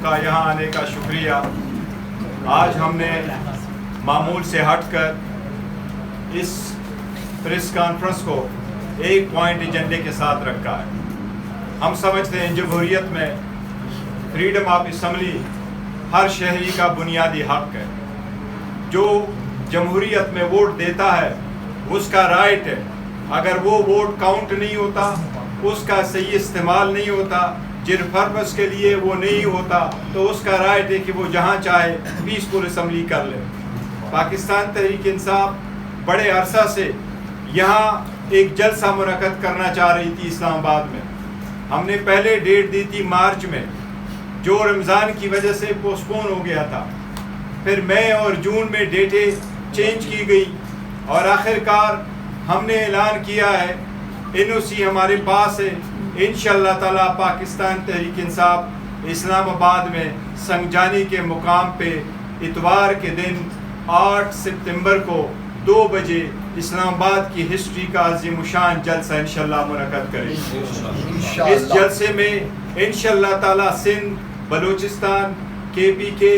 کا یہاں آنے کا شکریہ. آج ہم نے معمول سے ہٹ کر اس پریس کانفرنس کو ایک پوائنٹ ایجنڈے کے ساتھ رکھا ہے. ہم سمجھتے ہیں جمہوریت میں فریڈم آف اسمبلی ہر شہری کا بنیادی حق ہے. جو جمہوریت میں ووٹ دیتا ہے اس کا رائٹ ہے. اگر وہ ووٹ کاؤنٹ نہیں ہوتا، اس کا صحیح استعمال نہیں ہوتا، جن پرپس کے لیے وہ نہیں ہوتا، تو اس کا رائٹ ہے کہ وہ جہاں چاہے پیسفل اسمبلی کر لے. پاکستان تحریک انصاف بڑے عرصہ سے یہاں ایک جلسہ منعقد کرنا چاہ رہی تھی اسلام آباد میں. ہم نے پہلے ڈیٹ دی تھی مارچ میں، جو رمضان کی وجہ سے پوسٹپون ہو گیا تھا. پھر مئی اور جون میں ڈیٹیں چینج کی گئی اور آخر کار ہم نے اعلان کیا ہے NOC ہمارے پاس ہے. انشاءاللہ تعالی پاکستان تحریک انصاف اسلام آباد میں سنگجانی کے مقام پہ اتوار کے دن 8 ستمبر کو 2 بجے اسلام آباد کی ہسٹری کا عظیم الشان جلسہ انشاءاللہ منعقد کریں گے. اس جلسے میں انشاءاللہ تعالی سندھ، بلوچستان، KPK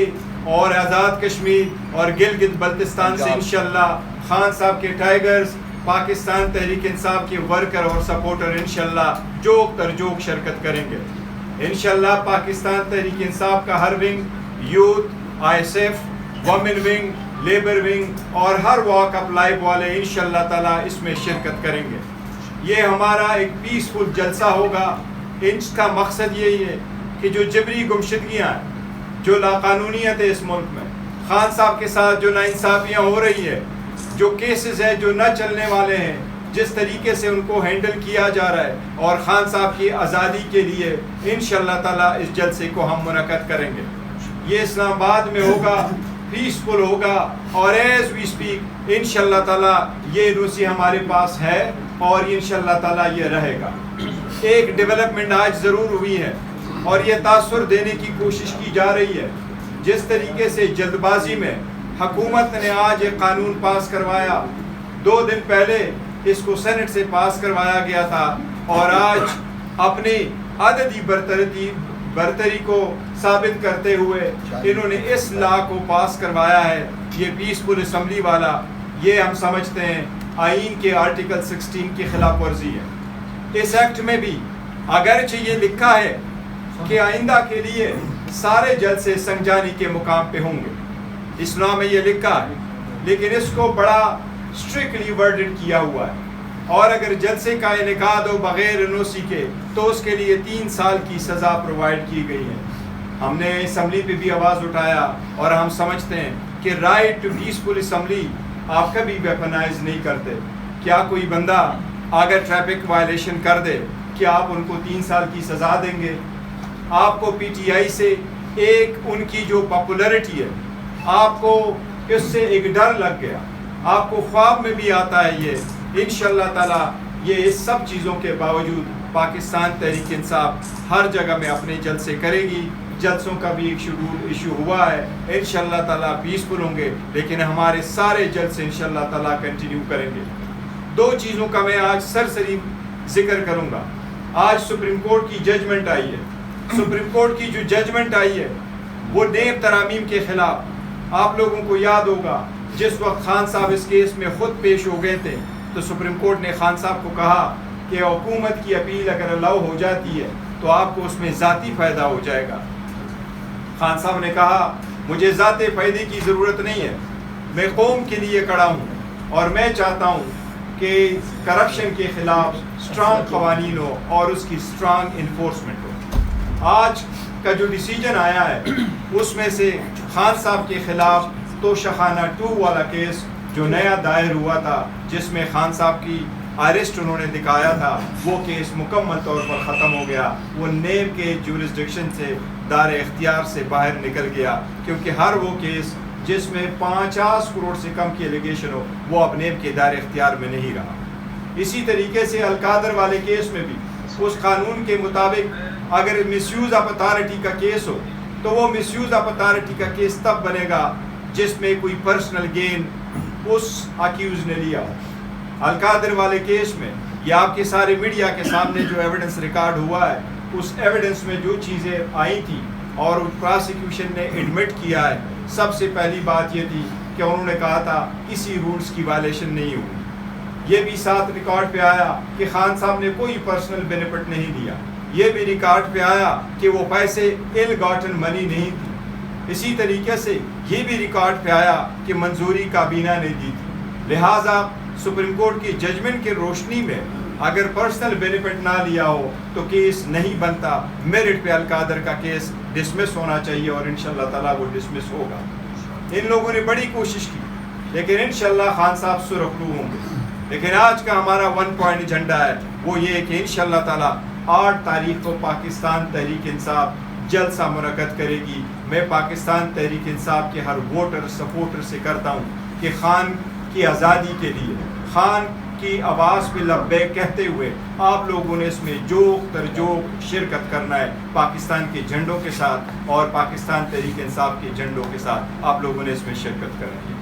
اور آزاد کشمیر اور گلگت بلتستان سے انشاءاللہ خان صاحب کے ٹائیگرز، پاکستان تحریک انصاف کے ورکر اور سپورٹر انشاءاللہ جوک تر جوک شرکت کریں گے. انشاءاللہ پاکستان تحریک انصاف کا ہر wing, youth, ISF، women wing, labour wing اور ہر واک اپ لائف والے انشاءاللہ تعالی اس میں شرکت کریں گے. یہ ہمارا ایک پیسفل جلسہ ہوگا. اس کا مقصد یہی ہے کہ جو جبری گمشدگیاں ہیں، جو لاقانونیت ہے اس ملک میں، خان صاحب کے ساتھ جو ناانصافیاں ہو رہی ہے، جو کیسز ہیں جو نہ چلنے والے ہیں، جس طریقے سے ان کو ہینڈل کیا جا رہا ہے، اور خان صاحب کی آزادی کے لیے انشاءاللہ تعالی اس جلسے کو ہم منعقد کریں گے. یہ اسلام آباد میں ہوگا، پیسفل ہوگا، اور ایز وی اسپیک انشاءاللہ تعالی یہ NOC ہمارے پاس ہے اور انشاءاللہ تعالی یہ رہے گا. ایک ڈیولپمنٹ آج ضرور ہوئی ہے اور یہ تاثر دینے کی کوشش کی جا رہی ہے. جس طریقے سے جلد بازی میں حکومت نے آج ایک قانون پاس کروایا، 2 دن پہلے اس کو سینٹ سے پاس کروایا گیا تھا، اور آج اپنی عددی برتری کو ثابت کرتے ہوئے انہوں نے اس لا کو پاس کروایا ہے. یہ پیسفل اسمبلی والا، یہ ہم سمجھتے ہیں آئین کے آرٹیکل 16 کی خلاف ورزی ہے. اس ایکٹ میں بھی اگرچہ یہ لکھا ہے کہ آئندہ کے لیے سارے جلسے سنگجانی کے مقام پہ ہوں گے، اسلام میں یہ لکھا ہے، لیکن اس کو بڑا اسٹرکٹلی ورڈڈ کیا ہوا ہے. اور اگر جلسے کا انعقاد ہو بغیر NOC کے تو اس کے لیے 3 سال کی سزا پرووائڈ کی گئی ہے. ہم نے اسمبلی پہ بھی آواز اٹھایا اور ہم سمجھتے ہیں کہ رائٹ ٹو پیسفل اسمبلی آپ کبھی ویپنائز نہیں کرتے. کیا کوئی بندہ اگر ٹریفک وائلیشن کر دے کیا آپ ان کو 3 سال کی سزا دیں گے؟ آپ کو PTI سے ایک ان کی جو پاپولرٹی ہے، آپ کو اس سے ایک ڈر لگ گیا، آپ کو خواب میں بھی آتا ہے. یہ انشاءاللہ تعالی یہ اس سب چیزوں کے باوجود پاکستان تحریک انصاف ہر جگہ میں اپنے جلسے کرے گی. جلسوں کا بھی ایک شیڈول ایشو ہوا ہے، انشاءاللہ تعالی پیسفل ہوں گے، لیکن ہمارے سارے جلسے انشاءاللہ تعالی کنٹینیو کریں گے. 2 چیزوں کا میں آج سرسری ذکر کروں گا. آج سپریم کورٹ کی ججمنٹ آئی ہے. سپریم کورٹ کی جو ججمنٹ آئی ہے وہ نیب ترامیم کے خلاف. آپ لوگوں کو یاد ہوگا جس وقت خان صاحب اس کیس میں خود پیش ہو گئے تھے تو سپریم کورٹ نے خان صاحب کو کہا کہ حکومت کی اپیل اگر الاؤ ہو جاتی ہے تو آپ کو اس میں ذاتی فائدہ ہو جائے گا. خان صاحب نے کہا مجھے ذاتی فائدے کی ضرورت نہیں ہے، میں قوم کے لیے کھڑا ہوں اور میں چاہتا ہوں کہ کرپشن کے خلاف اسٹرانگ قوانین ہو اور اس کی اسٹرانگ انفورسمنٹ ہو. آج کا جو ڈیسیجن آیا ہے اس میں سے خان صاحب کے خلاف توشخانہ 2 والا کیس جو نیا دائر ہوا تھا، جس میں خان صاحب کی اریسٹ انہوں نے دکھایا تھا، وہ کیس مکمل طور پر ختم ہو گیا. وہ نیب کے جورسڈکشن سے، دار اختیار سے باہر نکل گیا، کیونکہ ہر وہ کیس جس میں 50 کروڑ سے کم کی ایلیگیشن ہو وہ اب نیب کے دائر اختیار میں نہیں رہا. اسی طریقے سے القادر والے کیس میں بھی اس قانون کے مطابق اگر مس یوز آف اتھارٹی کا کیس ہو تو وہ مس یوز آف اتھارٹی کا کیس تب بنے گا جس میں کوئی پرسنل گین اس اکیوز نے لیا ہو. القادر والے کیس میں یہ آپ کے سارے میڈیا کے سامنے جو ایویڈنس ریکارڈ ہوا ہے، اس ایویڈنس میں جو چیزیں آئی تھیں اور پراسیکیوشن نے ایڈمٹ کیا ہے، سب سے پہلی بات یہ تھی کہ انہوں نے کہا تھا کسی رولز کی وائلیشن نہیں ہوئی۔ یہ بھی ساتھ ریکارڈ پہ آیا کہ خان صاحب نے کوئی پرسنل بینیفٹ نہیں دیا۔ یہ بھی ریکارڈ پہ آیا کہ وہ پیسے ایل گاٹن منی نہیں تھی۔ اسی طریقے سے یہ بھی ریکارڈ پہ آیا کہ منظوری کابینہ نے دی تھی۔ لہٰذا سپریم کورٹ کی ججمنٹ کی روشنی میں اگر پرسنل بینیفٹ نہ لیا ہو تو کیس نہیں بنتا، میرٹ پہ القادر کا کیس ڈسمس ہونا چاہیے اور انشاءاللہ تعالیٰ وہ ڈسمس ہوگا۔ ان لوگوں نے بڑی کوشش کی لیکن انشاءاللہ خان صاحب سرخرو ہوں گے۔ لیکن آج کا ہمارا 1 پوائنٹ ایجنڈا ہے، وہ یہ ہے کہ انشاءاللہ تعالیٰ 8 تاریخ کو پاکستان تحریک انصاف جلسہ منعقد کرے گی۔ میں پاکستان تحریک انصاف کے ہر ووٹر سپورٹر سے کرتا ہوں کہ خان کی آزادی کے لیے، خان کی آواز پہ لبیک کہتے ہوئے آپ لوگوں نے اس میں جوق تر جوق شرکت کرنا ہے، پاکستان کے جھنڈوں کے ساتھ اور پاکستان تحریک انصاف کے جھنڈوں کے ساتھ آپ لوگوں نے اس میں شرکت کرنی ہے۔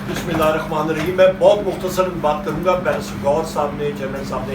بسم اللہ الرحمن الرحیم۔ میں بہت مختصر بات کروں گا۔ بیرسٹر گور صاحب نے، چیئرمین صاحب نے